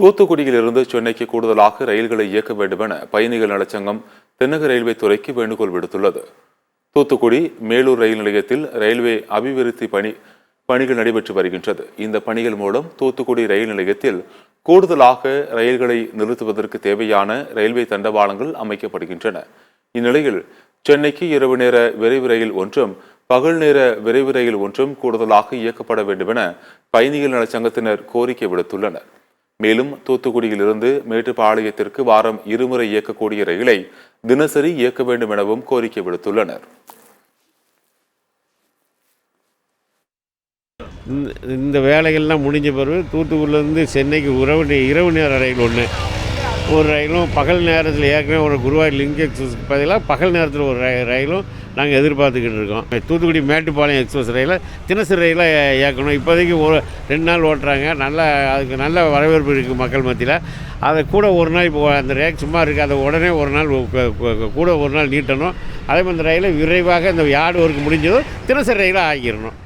தூத்துக்குடியிலிருந்து சென்னைக்கு கூடுதலாக ரயில்களை இயக்க வேண்டும் என பயணிகள் நலச்சங்கம் தென்னக ரயில்வே துறைக்கு வேண்டுகோள் விடுத்துள்ளது. தூத்துக்குடி மேலூர் ரயில் நிலையத்தில் ரயில்வே அபிவிருத்தி பணிகள் நடைபெற்று வருகின்றது. இந்த பணிகள் மூலம் தூத்துக்குடி ரயில் நிலையத்தில் கூடுதலாக ரயில்களை நிறுத்துவதற்கு தேவையான ரயில்வே தண்டவாளங்கள் அமைக்கப்படுகின்றன. இந்நிலையில் சென்னைக்கு இரவு நேர விரைவு ரயில் ஒன்றும் பகல் நேர விரைவு ரயில் ஒன்றும் கூடுதலாக இயக்கப்பட வேண்டும் என பயணிகள் நலச்சங்கத்தினர் கோரிக்கை விடுத்துள்ளனர். மேலும் தூத்துக்குடியிலிருந்து மேட்டுப்பாளையத்திற்கு வாரம் இருமுறை இயக்கக்கூடிய ரயிலை தினசரி இயக்க வேண்டும் எனவும் கோரிக்கை விடுத்துள்ளனர். இந்த வேலைகள்லாம் முடிஞ்ச பிறகு தூத்துக்குடியிலேருந்து சென்னைக்கு இரவு நேர ரயில் ஒரு ரயிலும் பகல் நேரத்தில் ஏற்கனவே ஒரு குருவாயூர் லிங்க் எக்ஸ்பிரஸ்க்கு பதிலாக பகல் நேரத்தில் ஒரு ரயிலும் நாங்கள் எதிர்பார்த்துக்கிட்டு இருக்கோம். தூத்துக்குடி மேட்டுப்பாளையம் எக்ஸ்பிரஸ் ரயிலை தினசரி ரயிலாக இயக்கணும். இப்போதைக்கு 2 நாள் ஓட்டுறாங்க. அதுக்கு நல்ல வரவேற்பு இருக்குது மக்கள் மத்தியில். அதை கூட ஒரு நாள் இப்போ அந்த ரேக் சும்மா இருக்குது, அதை உடனே ஒரு நாள் கூட ஒரு நாள் நீட்டணும். அதே மாதிரி இந்த ரயிலை விரைவாக இந்த யார்டு ஒர்க் முடிஞ்சதும் தினசரி ரயிலாக ஆக்கிடணும்.